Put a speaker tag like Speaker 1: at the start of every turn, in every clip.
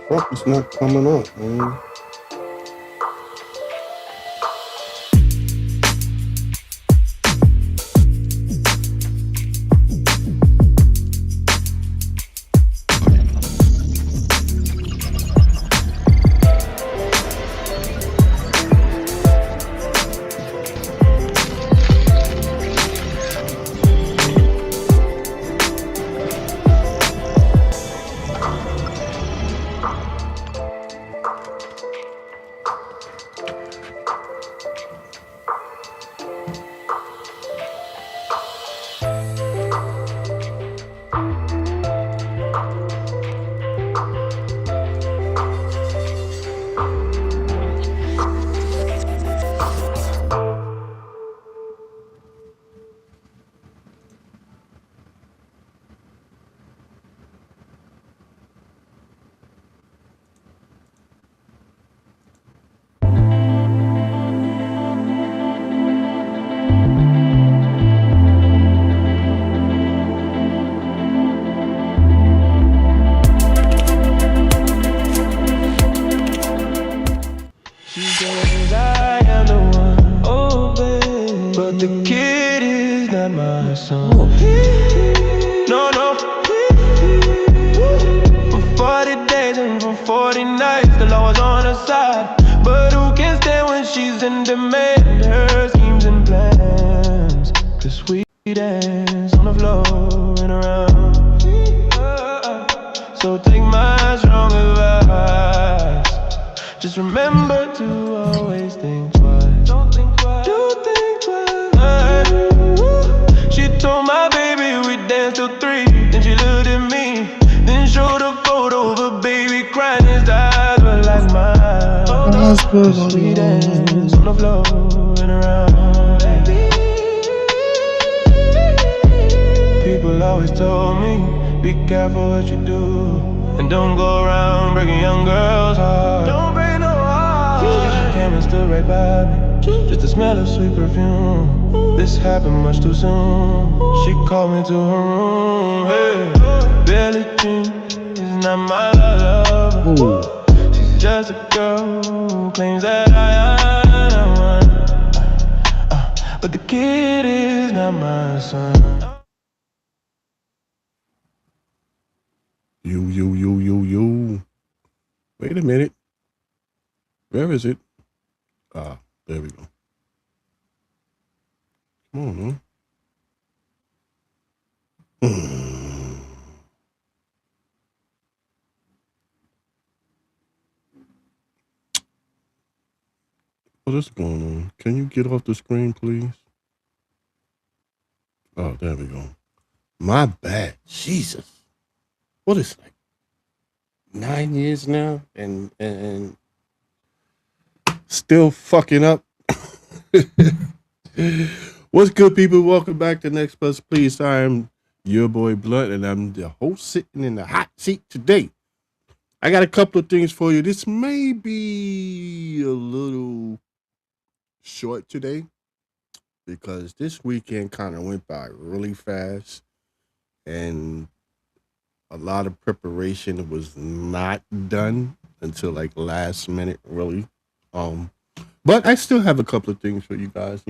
Speaker 1: Fuck, it's not coming up, man.
Speaker 2: The kid is not my son. No, no. For 40 days and for 40 nights, the law was on her side. But who can stand when she's in demand? Her schemes and plans, the sweet dance on the floor and around. So take my strong advice. Just remember to always think twice. Don't think twice. Do think twice. She told my baby we danced till 3. Then she looked at me, then showed a photo of a baby crying. His eyes were like mine. The sweet dance on the floor and around. People always told me, be careful what you do, and don't go around breaking young girls' hearts. Don't break no heart. She came and stood right by me, just the smell of sweet perfume. This happened much too soon. She called me to her room. Hey, Billie Jean is not my lover. Ooh. She's just a girl who claims that I am one. But the kid is not my son.
Speaker 1: Yo. Wait a minute. Where is it? Ah, there we go. Come on, man. What is going on? Can you get off the screen, please? Oh, there we go. My bad. Jesus. What is like 9 years now and still fucking up? What's good, people? Welcome back to Next Plus Please. I'm your boy Blunt, and I'm the host sitting in the hot seat today. I got a couple of things for you. This may be a little short today because this weekend kind of went by really fast, and a lot of preparation was not done until like last minute, really. Um, but I still have a couple of things for you guys.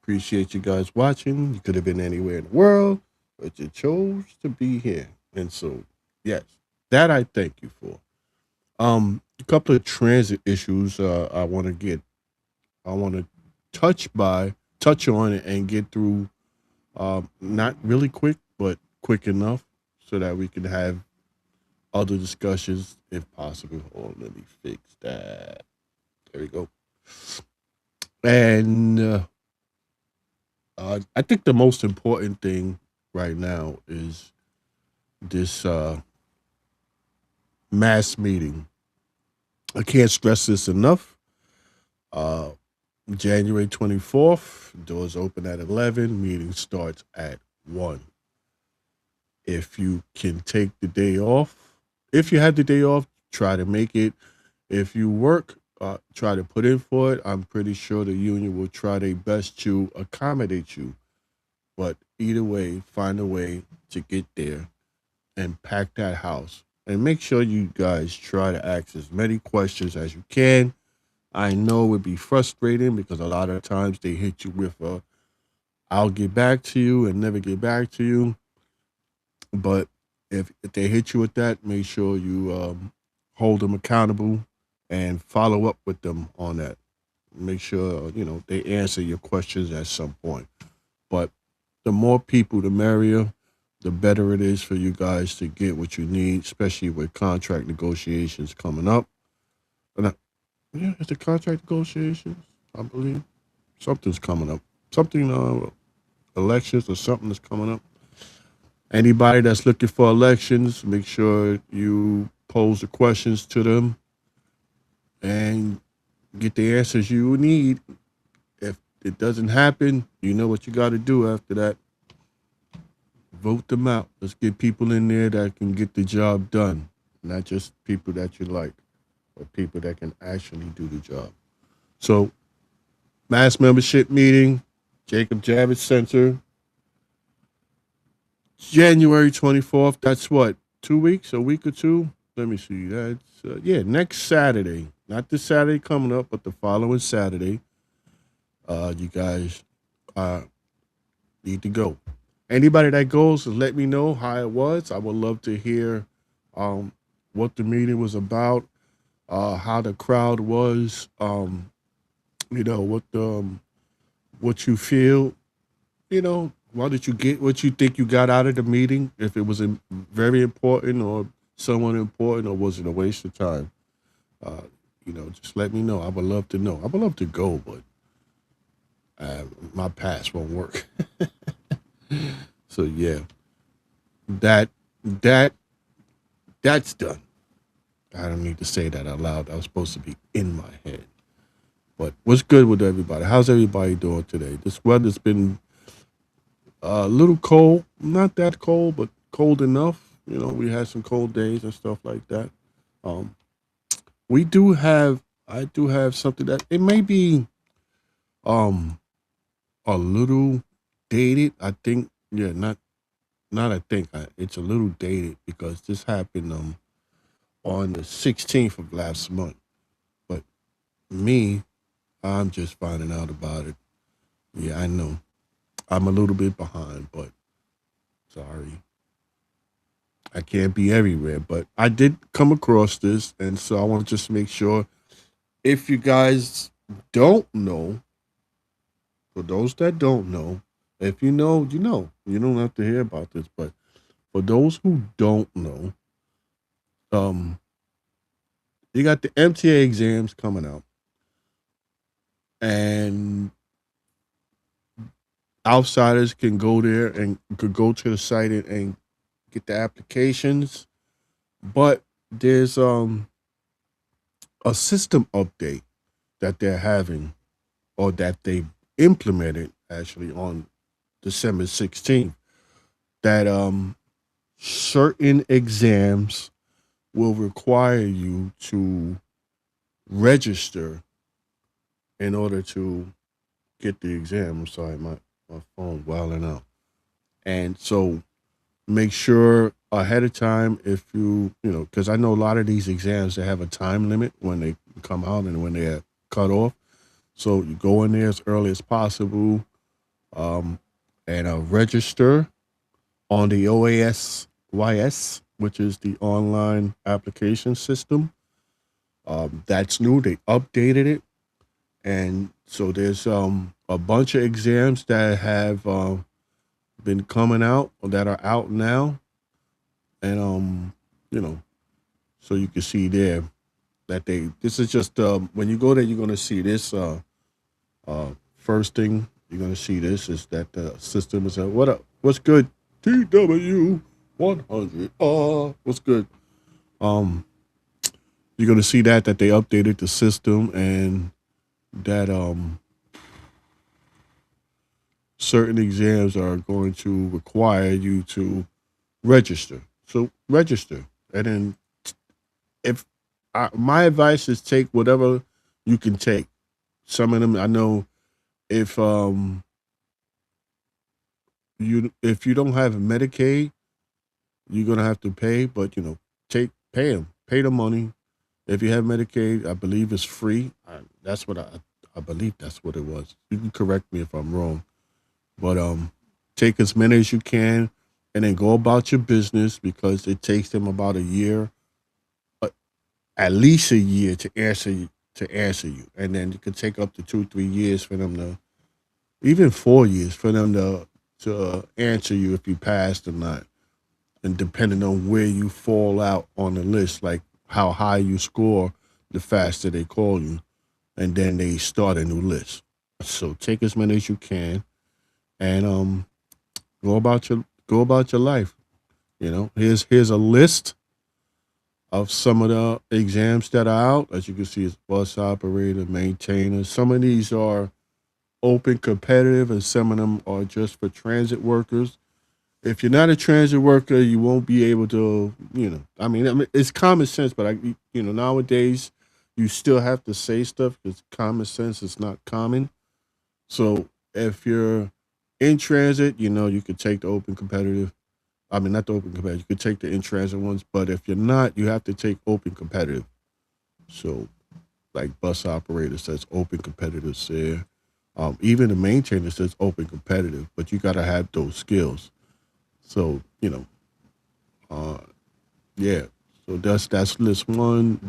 Speaker 1: Appreciate you guys watching. You could have been anywhere in the world, but you chose to be here, and so yes, that I thank you for. A couple of transit issues. I want to touch on it and get through. Not really quick, but quick enough so that we can have other discussions if possible. Oh, let me fix that. There we go. And I think the most important thing right now is this mass meeting. I can't stress this enough. Uh, January 24th, doors open at 11, meeting starts at 1. If you can take the day off, if you have the day off, try to make it. If you work, try to put in for it. I'm pretty sure the union will try their best to accommodate you. But either way, find a way to get there and pack that house. And make sure you guys try to ask as many questions as you can. I know it would be frustrating because a lot of times they hit you with a I'll get back to you and never get back to you. But if they hit you with that, make sure you hold them accountable and follow up with them on that. Make sure they answer your questions at some point. But the more people, the merrier. The better it is for you guys to get what you need, especially with contract negotiations coming up. And yeah, it's the contract negotiations. I believe something's coming up. Something elections or something is coming up. Anybody that's looking for elections, make sure you pose the questions to them and get the answers you need. If it doesn't happen, you know what you got to do after that. Vote them out. Let's get people in there that can get the job done, not just people that you like, but people that can actually do the job. So, mass membership meeting, Jacob Javits Center, January 24th. That's what, 2 weeks, a week or two? Let me see. That's, next Saturday. Not this Saturday coming up, but the following Saturday. You guys need to go. Anybody that goes, let me know how it was. I would love to hear what the meeting was about, how the crowd was, what you feel, why did you get what you think you got out of the meeting? If it was very important or somewhat important, or was it a waste of time? Uh, just let me know. I would love to know. I would love to go, but my pass won't work. So yeah, that that that's done. I don't need to say that out loud. That was supposed to be in my head. But what's good with everybody? How's everybody doing today? This weather's been a little cold, not that cold, but cold enough. We had some cold days and stuff like that. Um, we do have, I do have something that it may be um a little dated. I think, yeah, not I think it's a little dated because this happened on the 16th of last month. But me, I'm just finding out about it. Yeah, I know. I'm a little bit behind, but sorry. I can't be everywhere, but I did come across this, and so I want to just make sure if you guys don't know, for those that don't know, if you know, you know. You don't have to hear about this, but for those who don't know, um, you got the MTA exams coming out, and outsiders can go there and could go to the site and get the applications. But there's a system update that they're having, or that they implemented actually on December 16th, that certain exams will require you to register in order to get the exam. I'm sorry, my phone wilding out. And so make sure ahead of time, if you know, because I know a lot of these exams, they have a time limit when they come out and when they're cut off. So you go in there as early as possible, um, and register on the OASYS, which is the online application system. That's new. They updated it, and so there's a bunch of exams that have been coming out, or that are out now, and you know, so you can see there that they. This is just when you go there, you're gonna see this. First thing you're gonna see this is that the system is what up? What's good? TW 100. What's good? Um, you're gonna see that they updated the system, and that certain exams are going to require you to register. So register, and then if my advice is take whatever you can take. Some of them I know, if if you don't have Medicaid, you're gonna have to pay, but you know, pay them, pay the money. If you have Medicaid, I believe it's free. That's what I believe. That's what it was. You can correct me if I'm wrong, but take as many as you can, and then go about your business, because it takes them about a year, uh, at least a year to answer you, and then it could take up to 2 3 years for them to, even 4 years for them to answer you if you passed or not, and depending on where you fall out on the list, like how high you score, the faster they call you, and then they start a new list. So take as many as you can, and go about your life. You know, here's a list of some of the exams that are out. As you can see, it's bus operator, maintainer. Some of these are open competitive, and some of them are just for transit workers. If you're not a transit worker, you won't be able to, I mean, it's common sense, but nowadays you still have to say stuff because common sense is not common. So if you're in transit, you could take the open competitive. I mean, not the open competitive. You could take the in transit ones, but if you're not, you have to take open competitive. So, like bus operator says open competitive there. Even the maintainer says open competitive, but you got to have those skills. So, uh, yeah. So that's list one.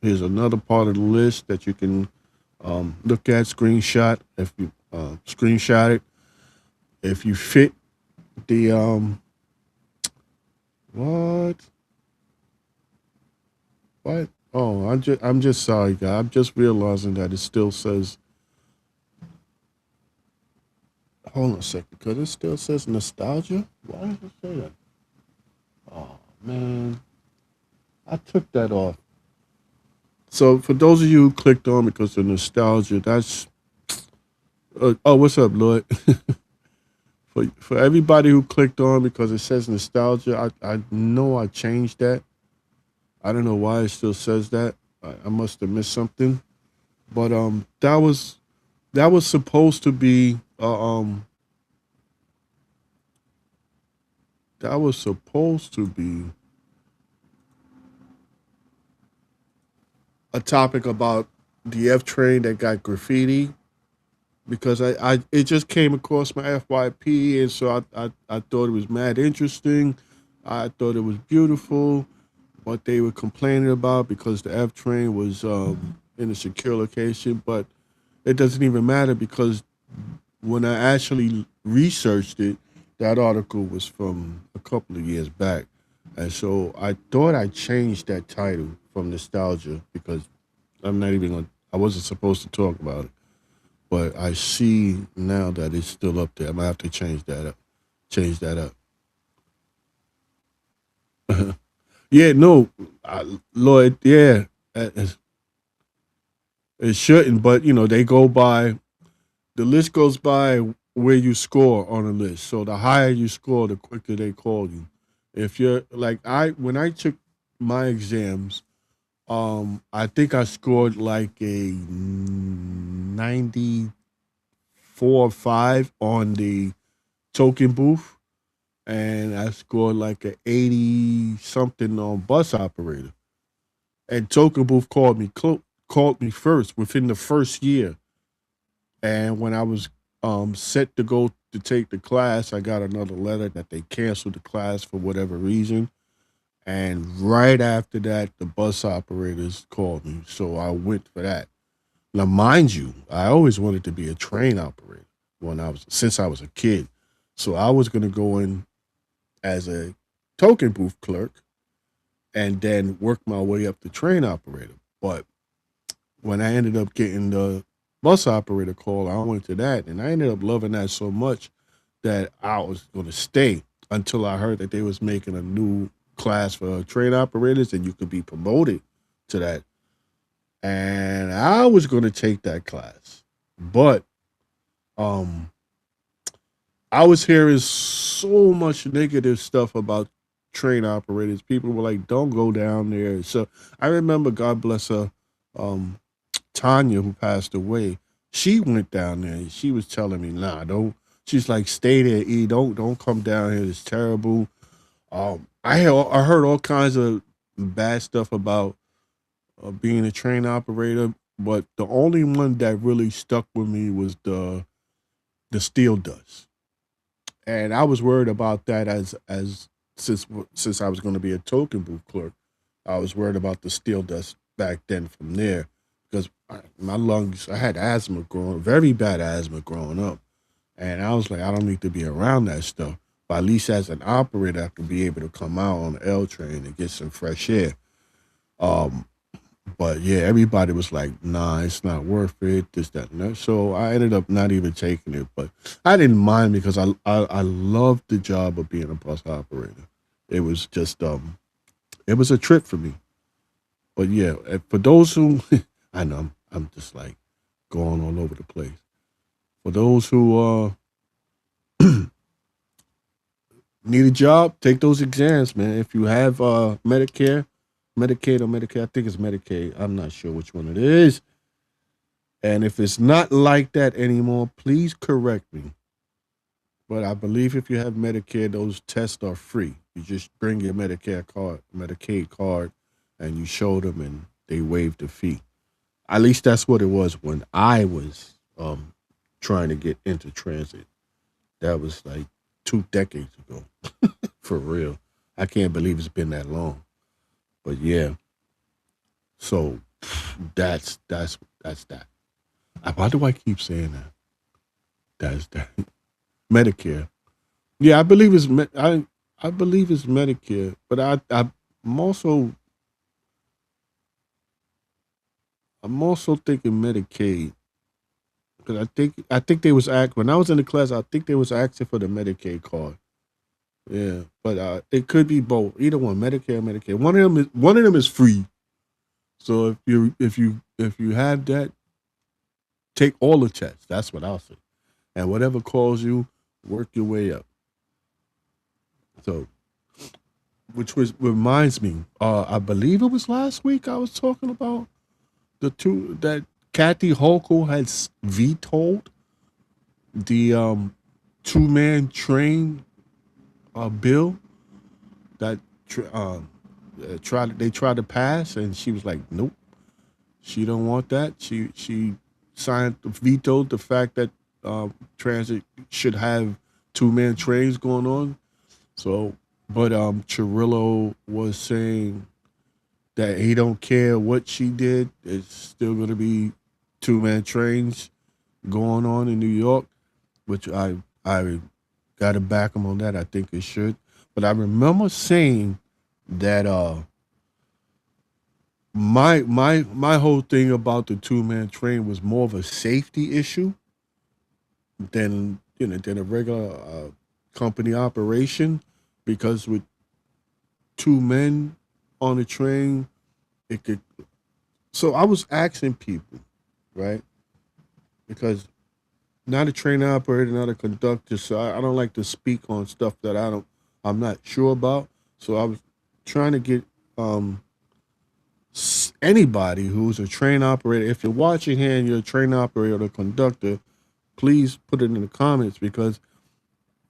Speaker 1: Here's another part of the list that you can look at, screenshot. If you screenshot it, if you fit the what what? Oh, I'm just sorry, guy. I'm just realizing that it still says. Hold on a second, because it still says nostalgia. Why does it say that? Oh man, I took that off. So for those of you who clicked on because of nostalgia, that's oh, what's up, Lloyd? For everybody who clicked on because it says nostalgia, I know I changed that. I don't know why it still says that. I must have missed something. But that was supposed to be that was supposed to be a topic about the F train that got graffiti, because I it just came across my FYP, and so I thought it was mad interesting. I thought it was beautiful what they were complaining about, because the F train was in a secure location, but it doesn't even matter because when I actually researched it, that article was from a couple of years back. And so I thought I changed that title from nostalgia because I'm not even going I wasn't supposed to talk about it. But I see now that it's still up there. I'm gonna have to change that up. Change that up. Yeah, no, Lloyd. Yeah, it shouldn't. But they go by the list goes by where you score on a list. So the higher you score, the quicker they call you. If you're like when I took my exams, I think I scored like a 94 or 5 on the token booth, and I scored like a 80 something on bus operator. And token booth called me first within the first year. And when I was set to go to take the class, I got another letter that they canceled the class for whatever reason. And right after that, the bus operators called me, so I went for that. Now, mind you, I always wanted to be a train operator when I was since I was a kid. So I was going to go in as a token booth clerk and then work my way up to train operator. But when I ended up getting the bus operator call, I went to that, and I ended up loving that so much that I was going to stay until I heard that they was making a new class for train operators, and you could be promoted to that. And I was going to take that class, but um, I was hearing so much negative stuff about train operators. People were like, "Don't go down there." So I remember, God bless her, um, Tanya, who passed away. She went down there. And she was telling me, "Nah, don't." She's like, "Stay there, E. Don't come down here. It's terrible." I heard all kinds of bad stuff about being a train operator, but the only one that really stuck with me was the steel dust, and I was worried about that as since I was going to be a token booth clerk, I was worried about the steel dust back then from there because my lungs, I had asthma growing, very bad asthma growing up, and I was like, I don't need to be around that stuff. But at least as an operator, I could be able to come out on the L train and get some fresh air. Um, but yeah, everybody was like, "Nah, it's not worth it." This, that, and that. So I ended up not even taking it. But I didn't mind because I loved the job of being a bus operator. It was just it was a trip for me. But yeah, for those who I know I'm just like going all over the place. For those who need a job, take those exams, man. If you have Medicare, Medicaid or Medicare, I think it's Medicaid. I'm not sure which one it is. And if it's not like that anymore, please correct me. But I believe if you have Medicare, those tests are free. You just bring your Medicaid card, and you show them, and they waive the fee. At least that's what it was when I was trying to get into transit. That was like 2 decades ago, for real. I can't believe it's been that long. But yeah, so that's that. Why do I keep saying that? That's that. Medicare. Yeah, I believe I believe it's Medicare, but I'm also I'm also thinking Medicaid because I think they was act when I was in the class. I think they was asking for the Medicaid card. Yeah, but it could be both. Either one, Medicare, or Medicaid. One of them is free. So if you have that, take all the tests. That's what I'll say. And whatever calls you, work your way up. So, which was reminds me, I believe it was last week I was talking about the two that Kathy Hochul had vetoed the 2-man train bill that they tried to pass, and she was like, nope, she don't want that. She signed vetoed the fact that transit should have 2-man trains going on. So, but Chirillo was saying that he don't care what she did. It's still going to be 2-man trains going on in New York. which I got to back him on that. I think it should. But I remember saying that my whole thing about the 2-man train was more of a safety issue than a regular company operation, because with 2 men on the train, it could. So I was asking people, right? Because not a train operator, not a conductor, so I don't like to speak on stuff that I'm not sure about. So I was trying to get um anybody who's a train operator. If you're watching here and you're a train operator or a conductor, please put it in the comments, because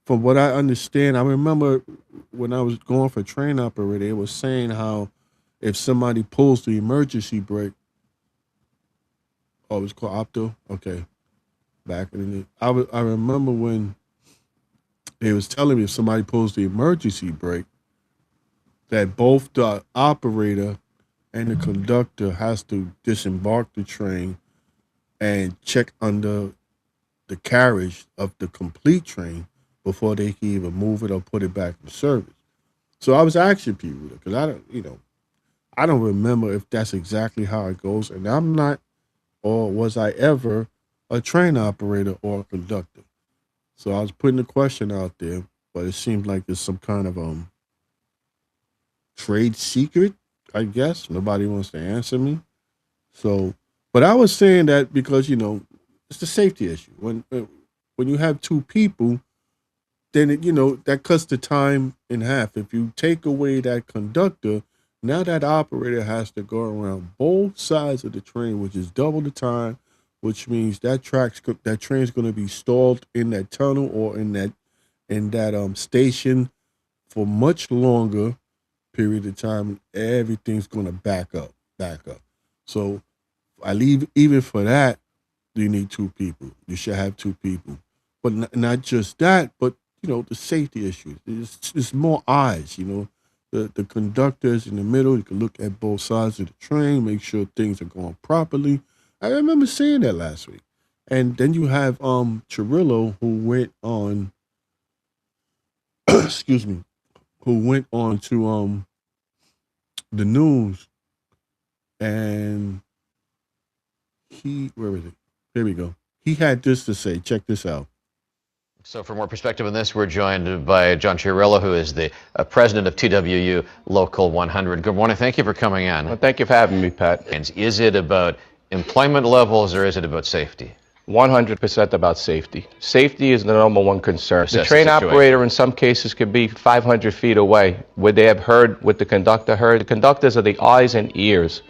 Speaker 1: from what I understand, I remember when I was going for train operator, it was saying how if somebody pulls the emergency brake, oh, it's called opto. Okay, back in the, I remember when they was telling me if somebody pulls the emergency brake, that both the operator and the conductor has to disembark the train and check under the carriage of the complete train before they can even move it or put it back in service. So I was asking people, because I don't remember if that's exactly how it goes, and I'm not, or was I ever a train operator or a conductor. So I was putting the question out there, but it seems like there's some kind of trade secret. I guess nobody wants to answer me. So, but I was saying that because it's the safety issue. When you have two people, then that cuts the time in half. If you take away that conductor, now that operator has to go around both sides of the train, which is double the time, which means that train's going to be stalled in that tunnel or in that station for much longer period of time. Everything's going to back up. So I leave even for that. You need two people. You should have two people, but not just that, but the safety issues. It's more eyes. The conductors in the middle. You can look at both sides of the train, make sure things are going properly. I remember saying that last week. And then you have Chiarello, who went on excuse me, who went on to the news, and where is it? Here we go. He had this to say. Check this out.
Speaker 3: So for more perspective on this, we're joined by John Chiarello, who is the president of TWU Local 100. Good morning. Thank you for coming in.
Speaker 4: Well, thank you for having me, Pat.
Speaker 3: And is it about employment levels or is it about safety?
Speaker 4: 100% about safety. Safety is the number one concern. The
Speaker 3: Assess the
Speaker 4: train
Speaker 3: situation.
Speaker 4: operator in some cases could be 500 feet away. Would they have heard what the conductor heard? The conductors are the eyes and ears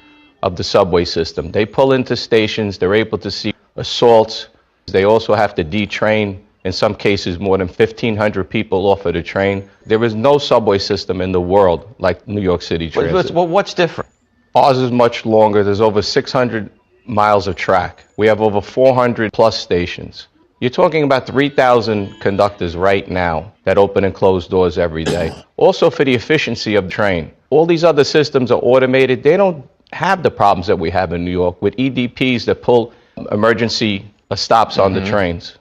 Speaker 4: of the subway system. They pull into stations. They're able to see assaults. They also have to detrain, in some cases, more than 1,500 people off of the train. There is no subway system in the world like New York City Transit.
Speaker 3: Well, what's different?
Speaker 4: Ours is much longer. There's over 600 miles of track. We have over 400 plus stations. You're talking about 3,000 conductors right now that open and close doors every day. Also for the efficiency of the train. All these other systems are automated. They don't have the problems that we have in New York with EDPs that pull emergency stops on the trains.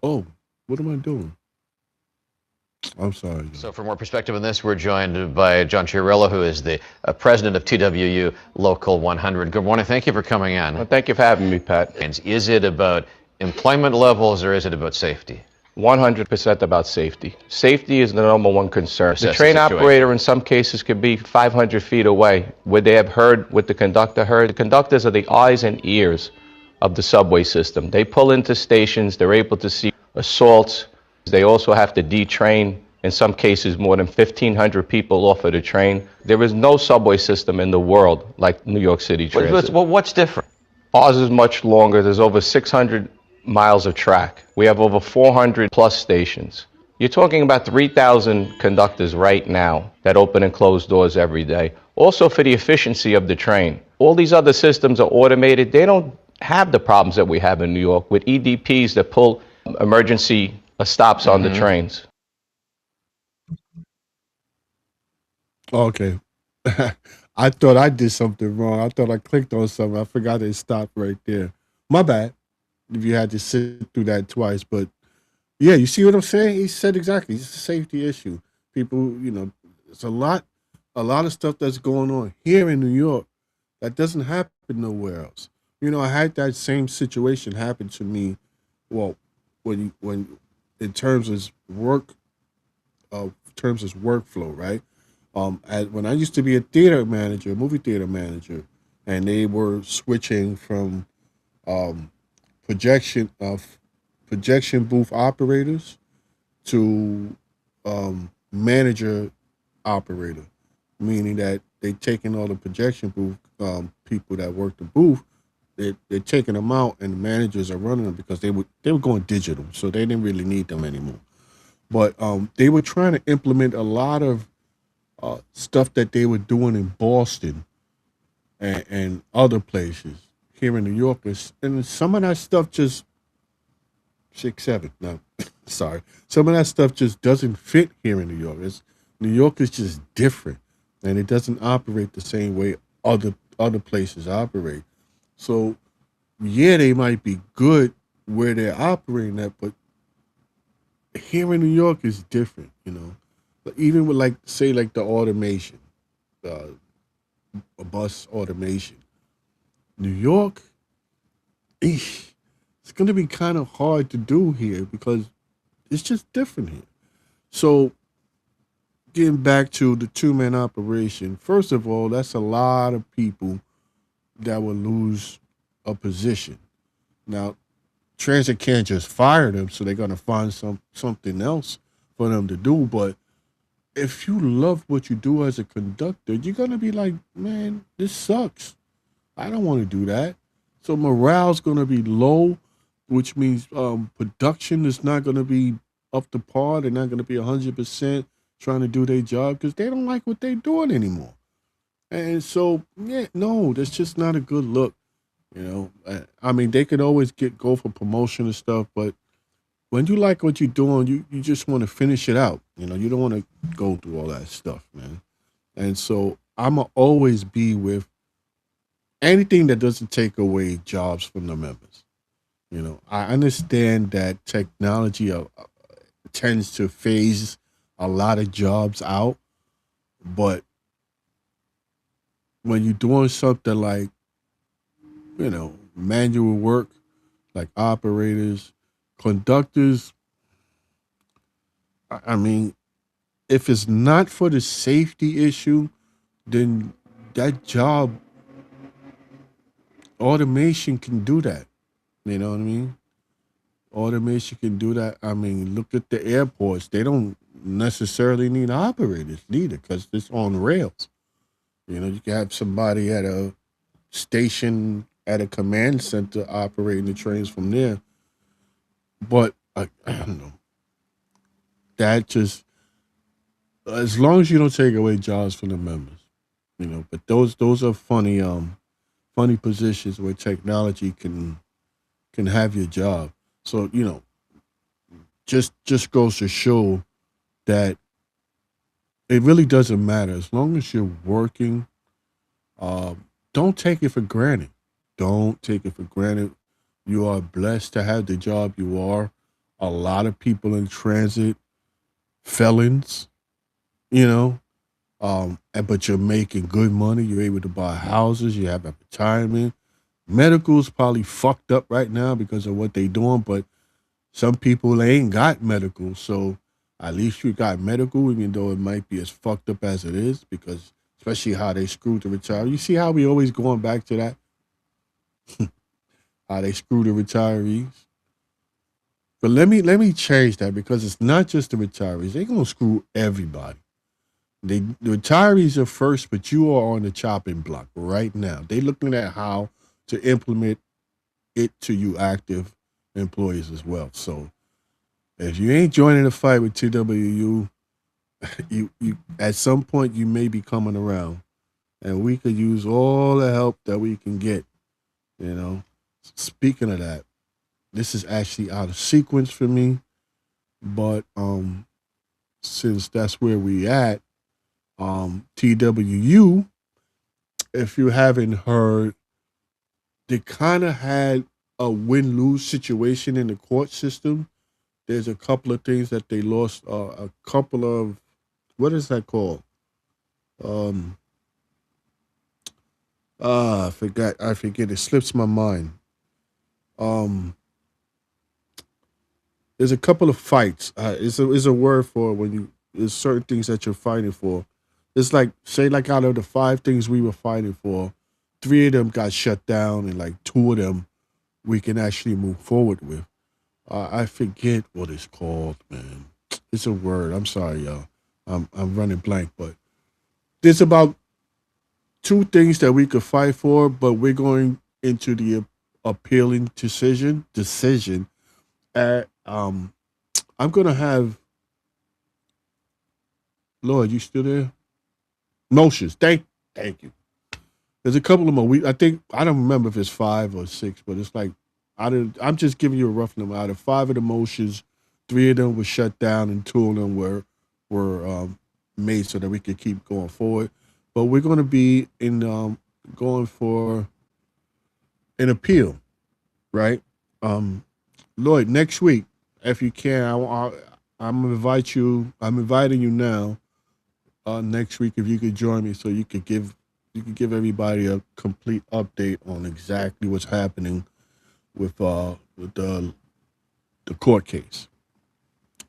Speaker 1: Oh, what am I doing? I'm sorry.
Speaker 3: So for more perspective on this, we're joined by John Chiarello, who is the president of TWU Local 100. Good morning. Thank you for coming in.
Speaker 4: Well, thank you for having me, Pat.
Speaker 3: And is it about employment levels or is it about safety?
Speaker 4: 100% about safety. Safety is the number one concern.
Speaker 3: Assess
Speaker 4: The train
Speaker 3: the situation.
Speaker 4: operator in some cases could be 500 feet away. Would they have heard what the conductor heard? The conductors are the eyes and ears of the subway system. They pull into stations. They're able to see assaults. They also have to detrain, in some cases, more than 1,500 people off of the train. There is no subway system in the world like New York City Transit.
Speaker 3: Well, what's different?
Speaker 4: Ours is much longer. There's over 600 miles of track. We have over 400 plus stations. You're talking about 3,000 conductors right now that open and close doors every day. Also for the efficiency of the train. All these other systems are automated. They don't have the problems that we have in New York with EDPs that pull emergency stops on the trains.
Speaker 1: Okay. I thought I did something wrong. I thought I clicked on something. I forgot it stopped right there. My bad. If you had to sit through that twice, but yeah, you see what I'm saying? He said exactly. It's a safety issue. People, it's a lot of stuff that's going on here in New York that doesn't happen nowhere else. I had that same situation happen to me. Well, when in terms of work, terms of workflow, right? When I used to be a theater manager, movie theater manager, and they were switching from um, projection of projection booth operators to manager operator, meaning that they taking all the projection booth people that work the booth, they're taking them out, and the managers are running them because they were going digital, so they didn't really need them anymore. But they were trying to implement a lot of stuff that they were doing in Boston and other places here in New York, and some of that stuff just 6 7. No, sorry. Some of that stuff just doesn't fit here in New York. New York is just different, and it doesn't operate the same way other places operate. So yeah, they might be good where they're operating at, but here in New York is different. But even with like say like the automation, uh, a bus automation, New York, it's going to be kind of hard to do here because it's just different here. So getting back to the two-man operation, first of all, that's a lot of people that will lose a position. Now, transit can't just fire them, so they're gonna find something else for them to do. But if you love what you do as a conductor, you're gonna be like, man, this sucks. I don't want to do that. So morale's gonna be low, which means production is not gonna be up to par. They're not gonna be 100% trying to do their job because they don't like what they're doing anymore. And so, yeah, no, that's just not a good look. I mean, they could always go for promotion and stuff, but when you like what you're doing, you just want to finish it out. You don't want to go through all that stuff, man. And so I'ma always be with anything that doesn't take away jobs from the members. I understand that technology tends to phase a lot of jobs out, but when you're doing something like manual work, like operators, conductors, I mean, if it's not for the safety issue, then that job automation can do that. You know what I mean? Automation can do that. I mean, look at the airports. They don't necessarily need operators neither because it's on rails. You can have somebody at a station at a command center operating the trains from there. But I don't know. That just as long as you don't take away jobs from the members. But those are funny positions where technology can have your job. So just goes to show that it really doesn't matter as long as you're working. Don't take it for granted. Don't take it for granted. You are blessed to have the job you are. A lot of people in transit, felons, you know, but you're making good money. You're able to buy houses. You have a retirement. Medical's probably fucked up right now because of what they doing, but some people they ain't got medical. So at least you got medical, even though it might be as fucked up as it is, because especially how they screwed the retirees. You see how we always going back to that? How they screw the retirees. But let me change that because it's not just the retirees. They gonna screw everybody. The retirees are first, but you are on the chopping block right now. They looking at how to implement it to you active employees as well. So if you ain't joining the fight with TWU, you at some point you may be coming around, and we could use all the help that we can get. You know. Speaking of that, this is actually out of sequence for me, but since that's where we at, TWU if you haven't heard, they kind of had a win-lose situation in the court system. There's a couple of things that they lost. A couple of, what is that called? Um, I forgot. I forget. It slips my mind. Um, there's a couple of fights. It's a word for when you there's certain things that you're fighting for. It's like, say, like out of the five things we were fighting for, three of them got shut down, and like two of them we can actually move forward with. I forget what it's called, man. It's a word. I'm sorry, y'all. I'm running blank, but there's about two things that we could fight for, but we're going into the appealing decision. At I'm gonna have Lord. You still there? Motions. Thank you. There's a couple of more. I think I don't remember if it's five or six, but it's like I'm just giving you a rough number. Out of five of the motions, three of them were shut down, and two of them were made so that we could keep going forward. But we're going to be in going for an appeal, right? Um, Lloyd, next week, if you can, I'm gonna invite you. I'm inviting you now. Next week, if you could join me, so you could give everybody a complete update on exactly what's happening with the court case.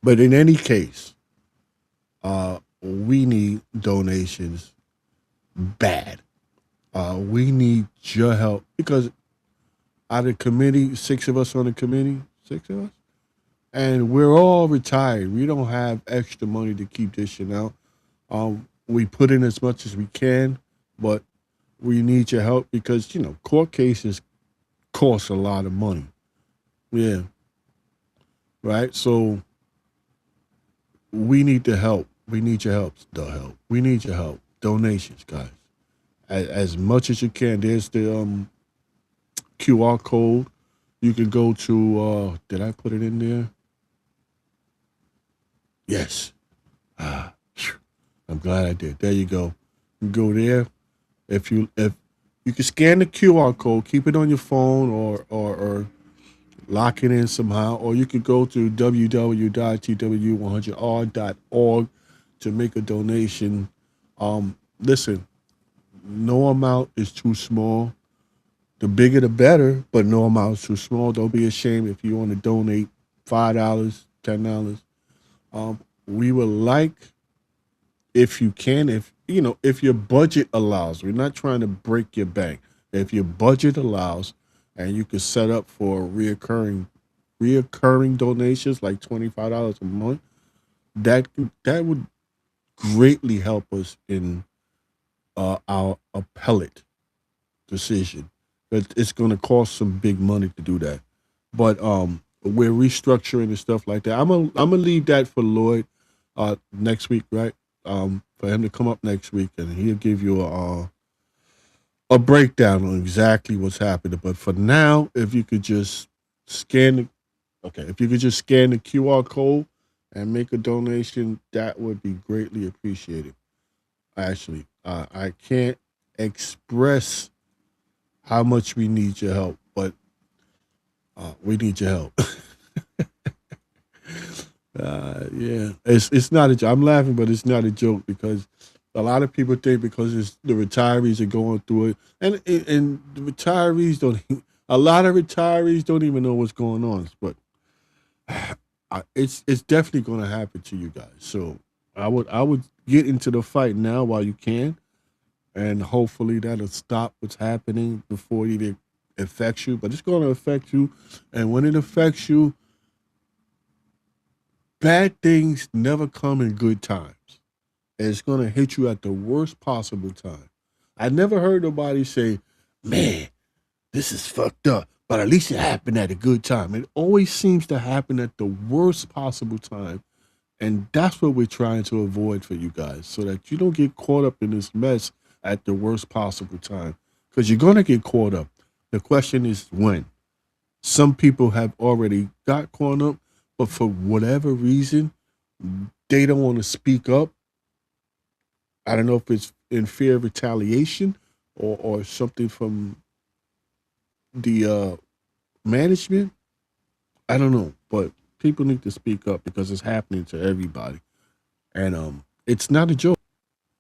Speaker 1: But in any case, we need donations bad. We need your help because out of the committee, six of us on the committee, six of us, and we're all retired. We don't have extra money to keep this shit out. We put in as much as we can, but we need your help because court cases cost a lot of money. Yeah, right. So we need the help. We need your help. The help. We need your help. Donations, guys. As much as you can. There's the QR code. You can go to. Did I put it in there? Yes. Phew. I'm glad I did. There you go. You go there. If you can scan the QR code, keep it on your phone or lock it in somehow, or you could go to www.tw100r.org to make a donation. Listen, no amount is too small. The bigger the better, but no amount is too small. Don't be ashamed if you want to donate $5, $10. We would like, if you can, if your budget allows. We're not trying to break your bank. If your budget allows, and you could set up for reoccurring donations like $25 a month, that would greatly help us in our appellate decision. But it's going to cost some big money to do that. But we're restructuring and stuff like that. I'm gonna leave that for Lloyd next week, right? For him to come up next week and he'll give you a breakdown on exactly what's happening. But for now, if you could just if you could just scan the QR code and make a donation, that would be greatly appreciated. Actually, I can't express how much we need your help, but we need your help. Yeah, it's not a joke. I'm laughing, but it's not a joke because a lot of people think because it's the retirees are going through it, and the retirees don't. A lot of retirees don't even know what's going on, but it's definitely going to happen to you guys. So I would get into the fight now while you can, and hopefully that'll stop what's happening before it even affects you. But it's going to affect you, and when it affects you, bad things never come in good times. And it's going to hit you at the worst possible time. I never heard nobody say, man, this is fucked up, but at least it happened at a good time. It always seems to happen at the worst possible time. And that's what we're trying to avoid for you guys so that you don't get caught up in this mess at the worst possible time. Because you're going to get caught up. The question is when. Some people have already got caught up, but for whatever reason, they don't want to speak up. I don't know if it's in fear of retaliation or something from the management. I don't know, but people need to speak up because it's happening to everybody, and it's not a joke.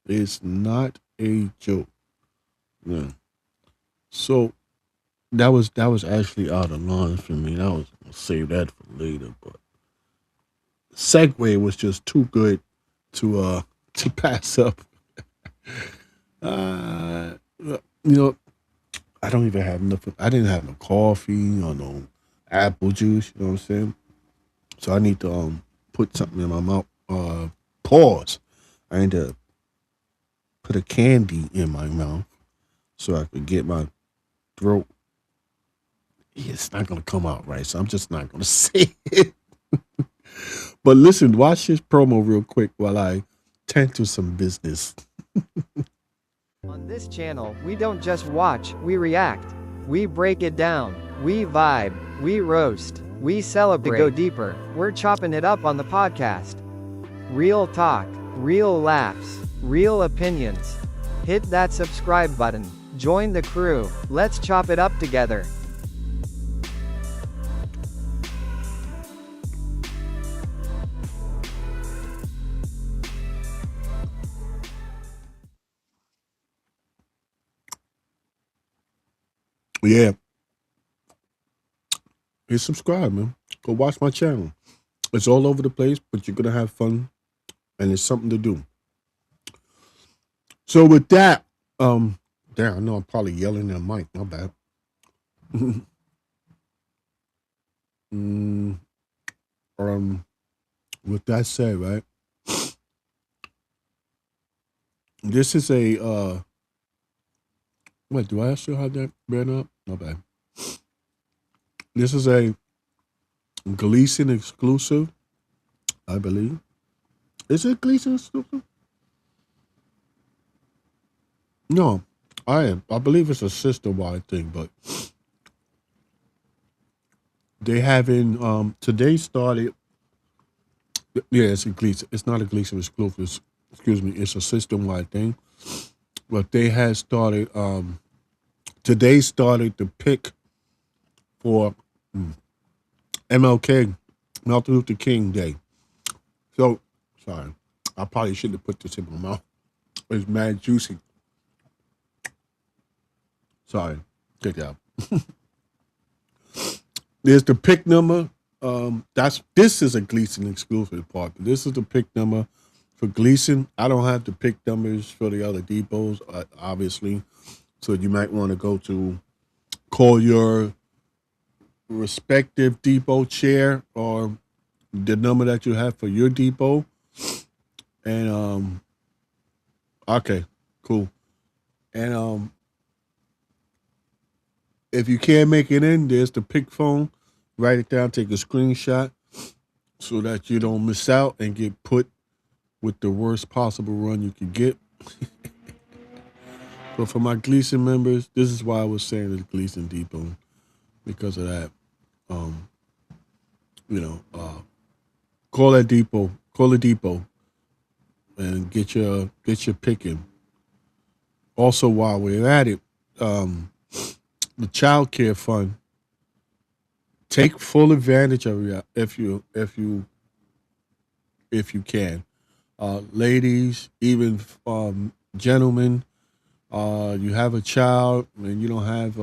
Speaker 1: It's not a joke. Yeah. So that was actually out of line for me. I was gonna save that for later, but segue was just too good to to pass up. You know, I don't even have nothing. I didn't have no coffee or no apple juice. You know what I'm saying? So I need to put something in my mouth. Pause. I need to put a candy in my mouth so I could get my throat. Yeah, it's not gonna come out right, so I'm just not gonna say it. But listen, watch this promo real quick while I tend to some business.
Speaker 5: On this channel, we don't just watch, we react. We break it down. We vibe. We roast. We celebrate. To go deeper, we're chopping it up on the podcast. Real talk, real laughs, real opinions. Hit that subscribe button. Join the crew. Let's chop it up together.
Speaker 1: Yeah, hit subscribe, man. Go watch my channel. It's all over the place, but you're gonna have fun, and it's something to do. So with that, damn, I know I'm probably yelling at Mike. My bad. Mm, with that said, right, this is a wait. Do I still have that brand up? My bad. This is a Gleason exclusive, I believe. Is it Gleason exclusive? No, I believe it's a system wide thing, but they having today started. Yeah, it's a Gleason. It's not a Gleason exclusive. Excuse me. It's a system wide thing, but they had started. Today started the pick for MLK, Martin Luther King Day. So sorry, I probably shouldn't have put this in my mouth. It's mad juicy. Sorry, take it out. There's the pick number. This is a Gleason exclusive part. But this is the pick number for Gleason. I don't have the pick numbers for the other depots, obviously. So you might want to go to call your respective depot chair or the number that you have for your depot. And okay, cool. And if you can't make it in, there's the pick phone. Write it down, take a screenshot so that you don't miss out and get put with the worst possible run you could get. But for my Gleason members, this is why I was saying the Gleason Depot, because of that. Call that depot, call the depot, and get your picking. Also, while we're at it, the child care fund. Take full advantage of it if you can, ladies, even gentlemen. You have a child and you don't have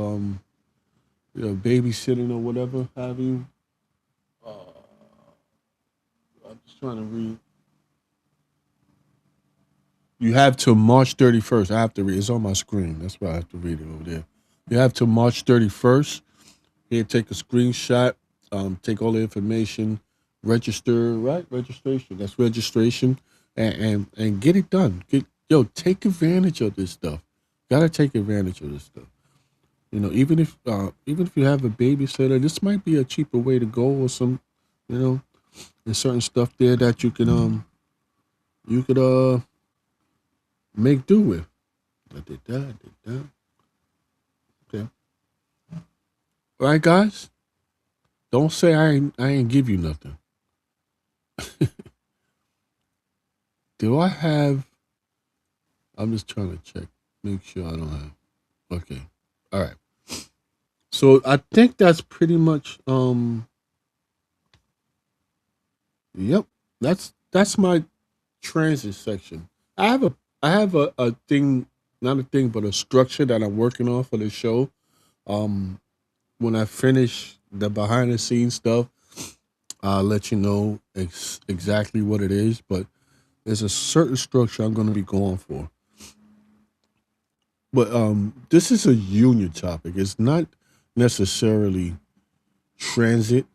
Speaker 1: babysitting or whatever have you. I'm just trying to read. You have till March 31st. I have to read. It's on my screen. That's why I have to read it over there. You have till March 31st. Here, take a screenshot. Take all the information. Register, right? Registration. That's registration, and get it done. Take advantage of this stuff. Gotta take advantage of this stuff. Even if you have a babysitter, this might be a cheaper way to go, or some, there's certain stuff there that you could make do with. I did that. Okay. All right, guys. Don't say I ain't give you nothing. Do I have? I'm just trying to check, make sure I don't have. Okay. All right. So I think that's pretty much yep. That's my transit section. I have a thing, not a thing, but a structure that I'm working on for the show. Um when I finish the behind the scenes stuff, I'll let you know exactly what it is, but there's a certain structure I'm going to be going for. But this is a union topic. It's not necessarily transit,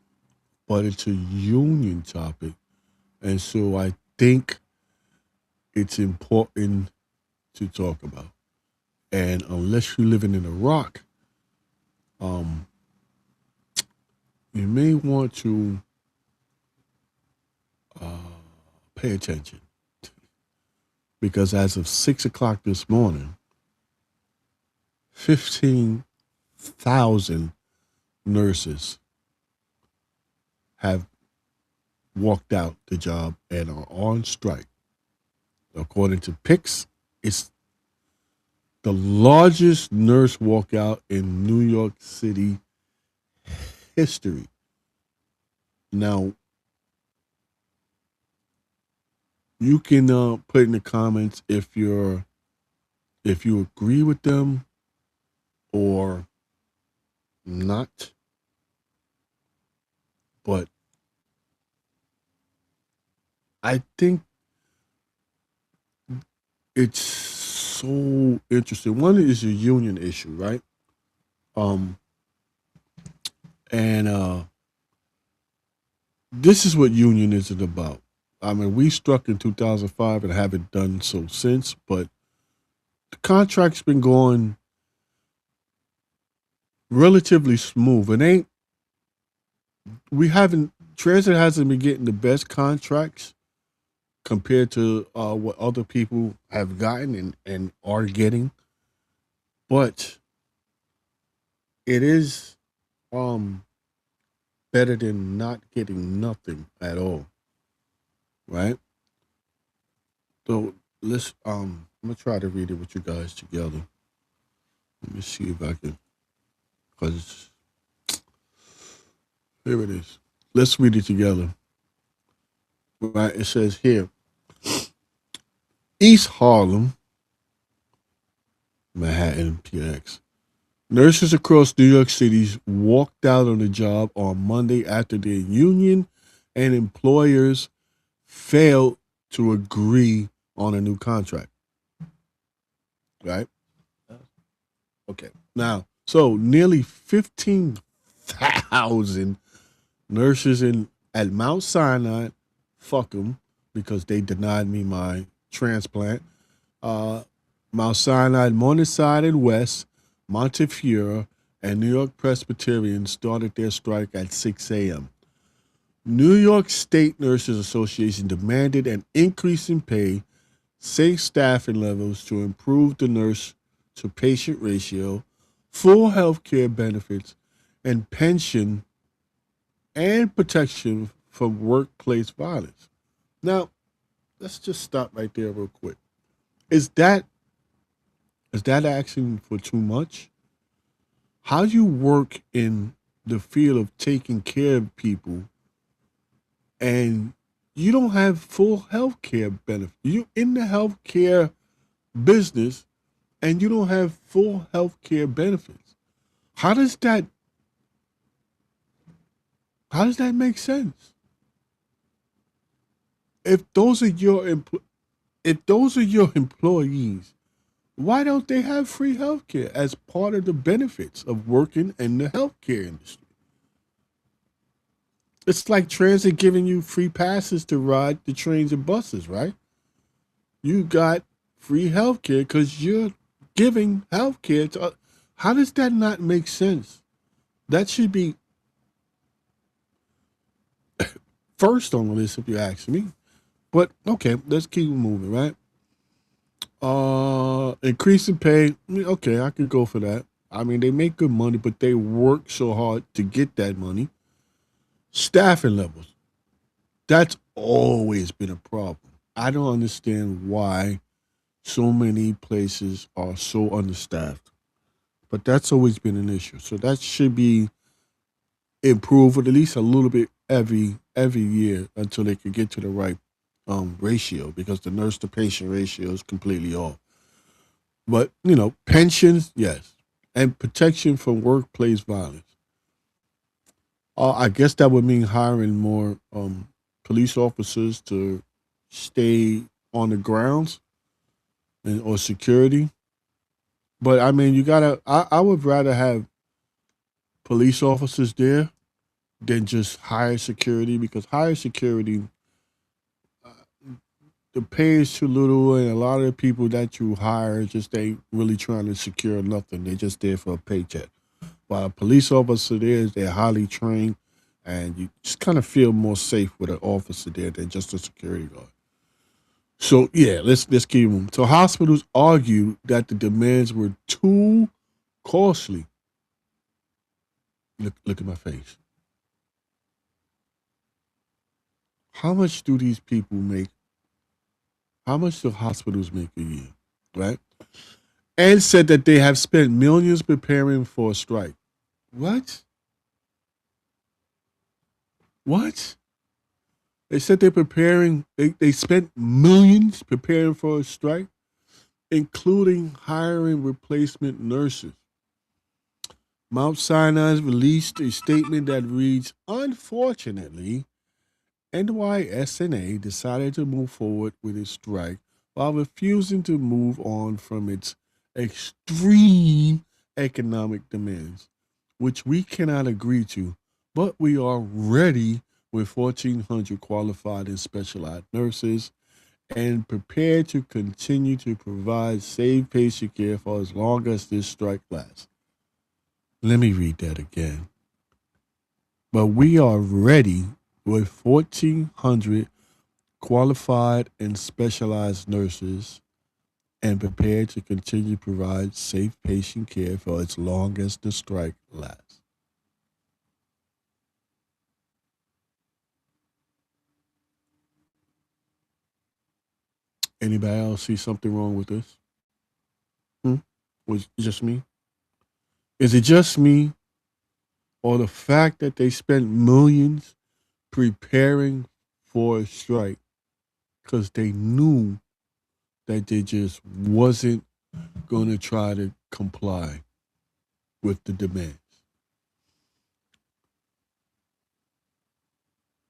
Speaker 1: but it's a union topic. And so I think it's important to talk about. And unless you're living in a rock, um, you may want to pay attention because as of 6 o'clock this morning, 15,000 nurses have walked out the job and are on strike. According to PICS, it's the largest nurse walkout in New York City history. Now, you can put in the comments if you agree with them or not. But I think it's so interesting. One is a union issue, right? Um, and this is what union isn't about. I mean, we struck in 2005 and haven't done so since, but the contract's been going relatively smooth. It ain't, we haven't, transit hasn't been getting the best contracts compared to what other people have gotten and are getting, but it is um, better than not getting nothing at all, right? So I'm gonna try to read it with you guys together. Let me see if I can, cause here it is. Let's read it together. Right, it says here, East Harlem, Manhattan, PX. Nurses across New York City walked out on the job on Monday after their union and employers failed to agree on a new contract. Right? Okay. Now, so nearly 15,000 nurses in at Mount Sinai, fuck them, because they denied me my transplant. Uh, Mount Sinai, Morningside and West, Montefiore, and New York Presbyterian started their strike at 6 a.m. New York State Nurses Association demanded an increase in pay, safe staffing levels to improve the nurse to patient ratio, full health care benefits, and pension and protection from workplace violence. Now, let's just stop right there real quick. Is that asking for too much? How do you work in the field of taking care of people and you don't have full health care benefits? You in the health care business and you don't have full health care benefits. How does that make sense? If those are your employees, why don't they have free health care as part of the benefits of working in the healthcare industry? It's like transit giving you free passes to ride the trains and buses, right? You got free health care because you're giving health care to. How does that not make sense? That should be first on the list if you ask me. But okay, let's keep moving, right? Increase in pay. Okay, I could go for that. I mean, they make good money, but they work so hard to get that money. Staffing levels. That's always been a problem. I don't understand why so many places are so understaffed. but that's always been an issue. So that should be improved at least a little bit every year until they can get to the right ratio, because the nurse to patient ratio is completely off. But pensions, yes, and protection from workplace violence. I guess that would mean hiring more police officers to stay on the grounds or security. But I mean, you gotta. I would rather have police officers there than just hire security, because hire security, the pay is too little, and a lot of the people that you hire just ain't really trying to secure nothing. They're just there for a paycheck. While a police officer there, they're highly trained, and you just kind of feel more safe with an officer there than just a security guard. So yeah, let's keep moving. So hospitals argued that the demands were too costly. Look at my face. How much do these people make? How much do hospitals make a year? Right? And said that they have spent millions preparing for a strike. What? What? They said they're preparing, they spent millions preparing for a strike, including hiring replacement nurses. Mount Sinai's released a statement that reads, unfortunately, NYSNA decided to move forward with its strike while refusing to move on from its extreme economic demands, which we cannot agree to, but we are ready with 1,400 qualified and specialized nurses and prepared to continue to provide safe patient care for as long as this strike lasts. Let me read that again. But we are ready with 1,400 qualified and specialized nurses and prepared to continue to provide safe patient care for as long as the strike lasts. Anybody else see something wrong with this? Was it just me? Is it just me, or the fact that they spent millions preparing for a strike because they knew that they just wasn't going to try to comply with the demands?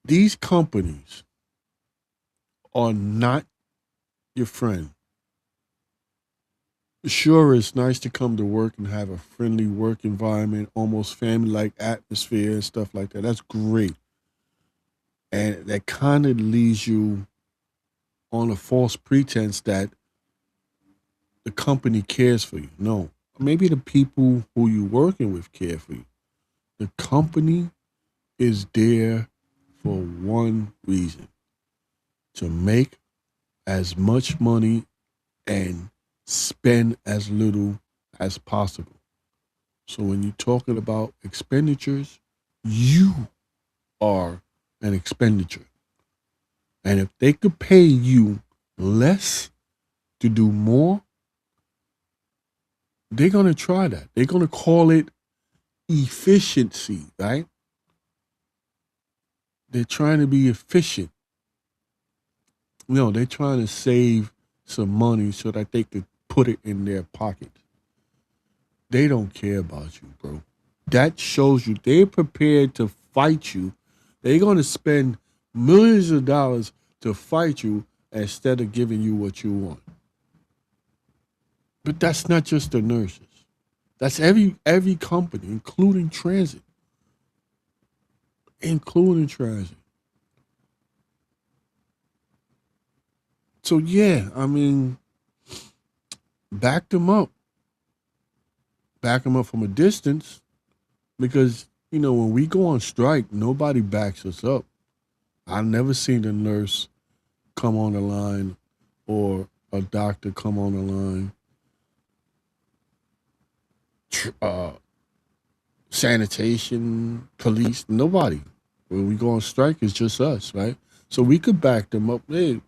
Speaker 1: These companies are not your friend. Sure, it's nice to come to work and have a friendly work environment, almost family-like atmosphere and stuff like that. That's great. And that kind of leaves you on a false pretense that the company cares for you. No, maybe the people who you're working with care for you. The company is there for one reason: to make as much money and spend as little as possible. So when you're talking about expenditures, you are an expenditure. And if they could pay you less to do more, they're going to try that. They're going to call it efficiency, right? They're trying to be efficient. No, they're trying to save some money so that they could put it in their pocket. They don't care about you, bro. That shows you they're prepared to fight you. They're going to spend millions of dollars to fight you instead of giving you what you want. But that's not just the nurses. That's every company, including transit. Including transit. So yeah, I mean, back them up. Back them up from a distance, because, when we go on strike, nobody backs us up. I've never seen a nurse come on the line or a doctor come on the line. Sanitation, police, nobody. When we go on strike, it's just us, right? So we could back them up. Hey,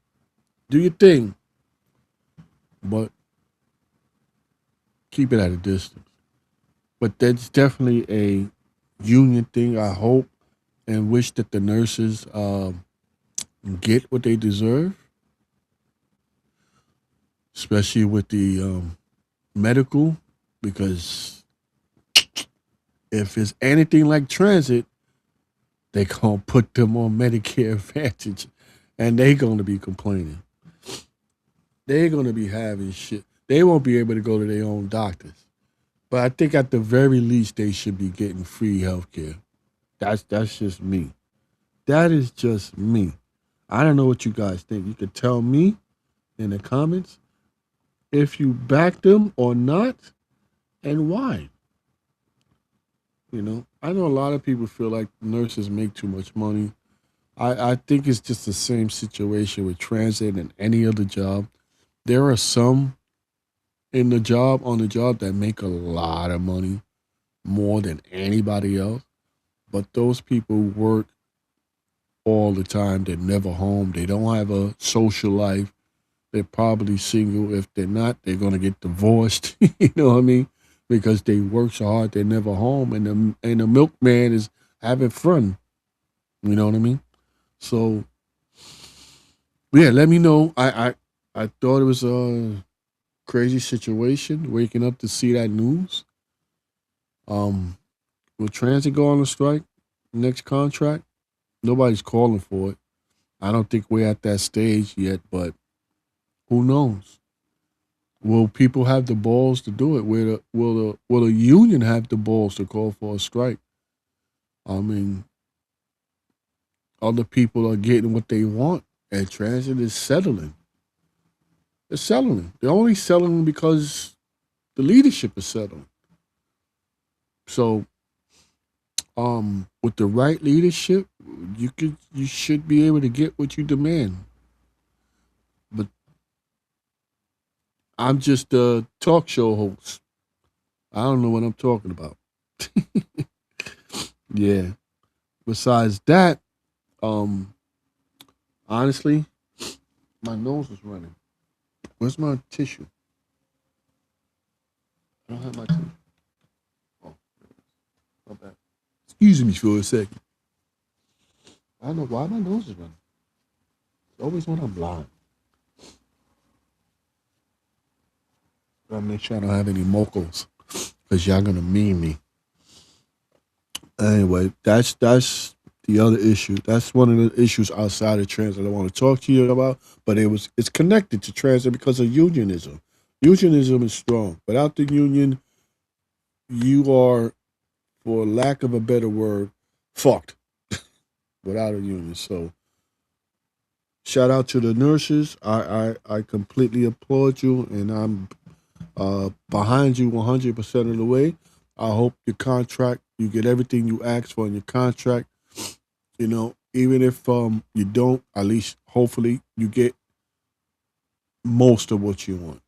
Speaker 1: do your thing, but keep it at a distance. But that's definitely a union thing. I hope and wish that the nurses get what they deserve, especially with the medical, because if it's anything like transit, they gonna put them on Medicare Advantage, and they gonna be complaining. They're gonna be having shit. They won't be able to go to their own doctors. But I think at the very least they should be getting free health care. That's just me. That is just me. I don't know what you guys think. You could tell me in the comments if you back them or not and why. I know a lot of people feel like nurses make too much money. I think it's just the same situation with transit and any other job. There are some on the job that make a lot of money, more than anybody else. But those people work all the time. They're never home. They don't have a social life. They're probably single. If they're not, they're gonna get divorced. You know what I mean? Because they work so hard, they're never home, and the milkman is having fun. You know what I mean? So yeah, let me know. I thought it was a crazy situation waking up to see that news. Um, will transit go on a strike? Next contract? Nobody's calling for it. I don't think we're at that stage yet, but who knows? Will people have the balls to do it? Will a union have the balls to call for a strike? I mean, other people are getting what they want, and transit is settling. They're settling. They're only settling because the leadership is settling. So, with the right leadership, you should be able to get what you demand. But I'm just a talk show host. I don't know what I'm talking about. Yeah. Besides that, um, honestly, my nose is running. Where's my tissue? I don't have my tissue. Oh, my bad. Excuse me for a second. I don't know why my nose is running. It's always when I'm blind. Gotta make sure I don't have any mocos, because y'all gonna meme me. Anyway, that's the other issue. That's one of the issues outside of transit I want to talk to you about. But it's connected to transit because of unionism. Unionism is strong. Without the union, you are, for lack of a better word, fucked. Without a union. So shout out to the nurses. I completely applaud you, and I'm behind you 100% of the way. I hope you get everything you asked for in your contract. Even if you don't, at least hopefully you get most of what you want.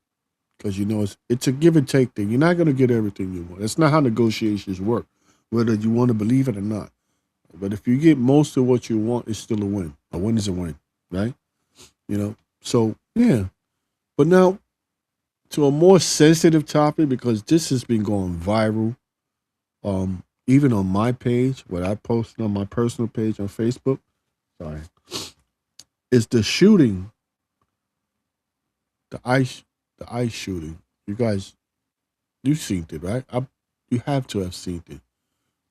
Speaker 1: Because it's a give and take thing. You're not gonna get everything you want. That's not how negotiations work, whether you want to believe it or not. But if you get most of what you want, it's still a win. A win is a win, right? So yeah. But now to a more sensitive topic, because this has been going viral. Even on my page, what I posted on my personal page on Facebook, sorry, is the shooting, the ice shooting. You guys, you've seen it, right? You have to have seen it.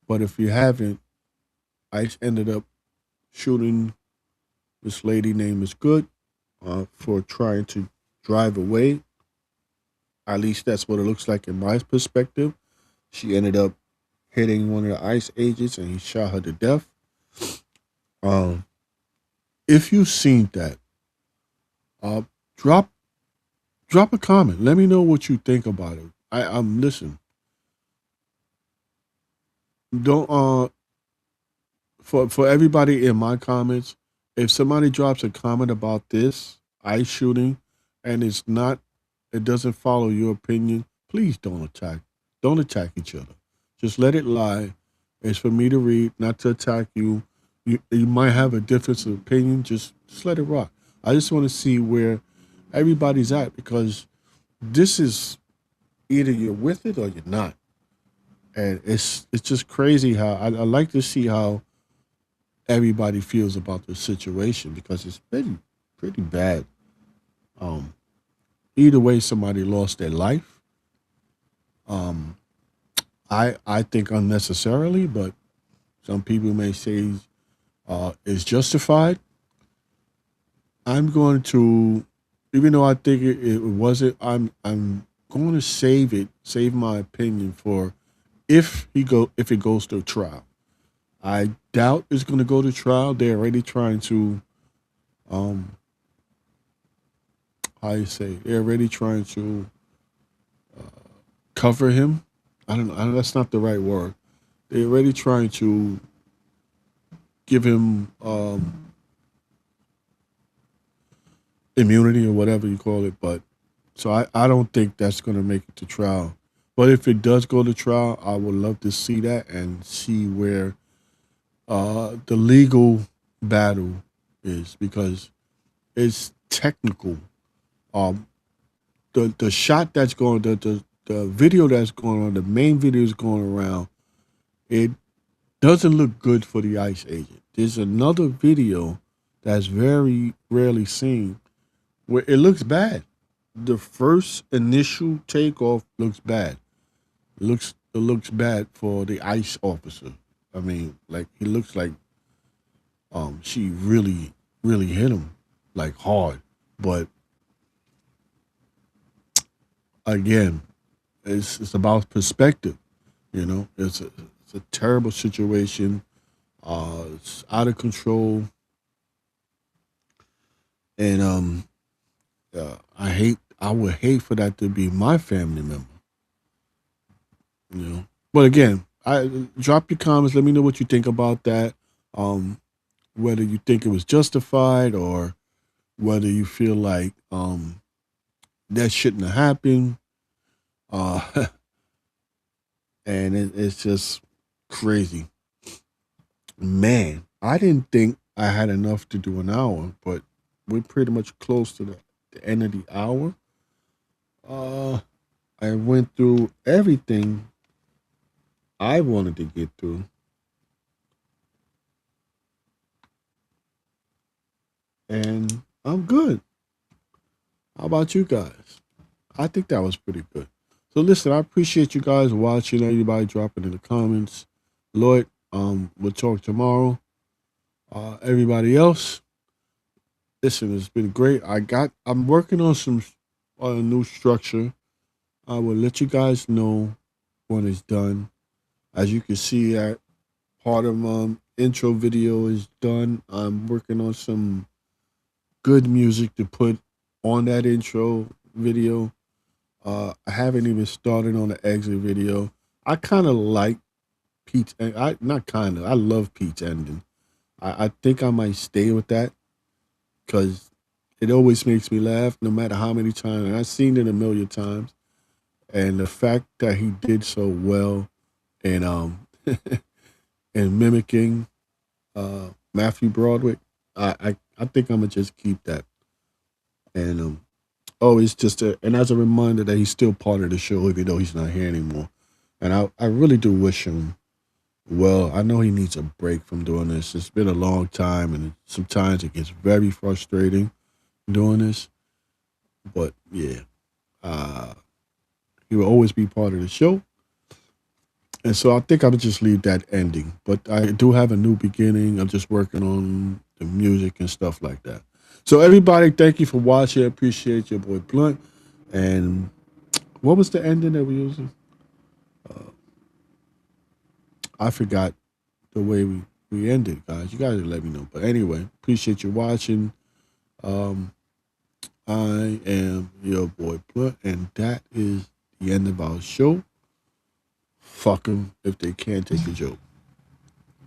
Speaker 1: But if you haven't, ICE ended up shooting this lady named Miss Good for trying to drive away. At least that's what it looks like in my perspective. She ended up hitting one of the ICE agents, and he shot her to death. Um, if you've seen that, uh, drop a comment. Let me know what you think about it. I'm listen. Don't for everybody in my comments, if somebody drops a comment about this ICE shooting, and it doesn't follow your opinion, please don't attack. Don't attack each other. Just let it lie. It's for me to read, not to attack you. You might have a difference of opinion. Just let it rock. I just want to see where everybody's at, because this is either you're with it or you're not. And it's just crazy how I like to see how everybody feels about the situation because it's pretty bad. Um, Either way, somebody lost their life. Um, I think unnecessarily, but some people may say is justified. I'm going to, even though I think it wasn't, I'm going to save my opinion for if it goes to trial. I doubt it's going to go to trial. They're already trying to, um, how you say, they're already trying to cover him. I don't. That's not the right word. They're already trying to give him immunity or whatever you call it. But so I don't think that's going to make it to trial. But if it does go to trial, I would love to see that and see where the legal battle is because it's technical. Um, the shot that's going the video that's going on, the main video is going around. It doesn't look good for the ICE agent. There's another video that's very rarely seen where it looks bad. The first initial takeoff looks bad. It looks bad for the ICE officer. I mean, like he looks like she really hit him like hard. But again, it's about perspective. You know, it's a terrible situation. It's out of control, and I would hate for that to be my family member. You know, but again, I drop your comments. Let me know what you think about that. Um, Whether you think it was justified or whether you feel like that shouldn't have happened. Uh, and it's just crazy. Man, I didn't think I had enough to do an hour, but we're pretty much close to the end of the hour. Uh, I went through everything I wanted to get through, and I'm good. How about you guys? I think that was pretty good. So listen, I appreciate you guys watching. Everybody dropping in the comments. Lloyd, we'll talk tomorrow. Everybody else, listen, it's been great. I'm working on some new structure. I will let you guys know when it's done. As you can see, that part of intro video is done. I'm working on some good music to put on that intro video. I haven't even started on the exit video. I kind of like Pete's. I not kind of. I love Pete's ending. I think I might stay with that because it always makes me laugh, no matter how many times. And I've seen it a million times. And the fact that he did so well in in mimicking Matthew Broadwick, I think I'm gonna just keep that. And oh, it's just and as a reminder that he's still part of the show, even though he's not here anymore. And I really do wish him well. I know he needs a break from doing this. It's been a long time, and sometimes it gets very frustrating doing this. But yeah, uh, he will always be part of the show. And so I think I would just leave that ending. But I do have a new beginning. I'm just working on the music and stuff like that. So everybody, thank you for watching. I appreciate your boy Blunt. And what was the ending that we using? I forgot the way we ended, guys. You guys let me know. But anyway, appreciate you watching. Um, I am your boy Blunt, and that is the end of our show. Fuck them if they can't take a joke.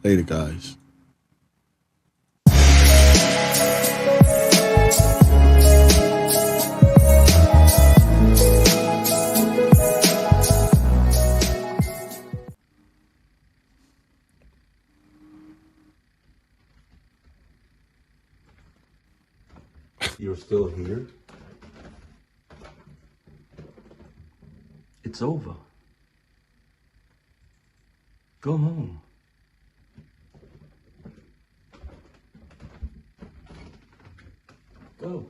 Speaker 1: Later, guys.
Speaker 6: You're still here? It's over. Go home. Go.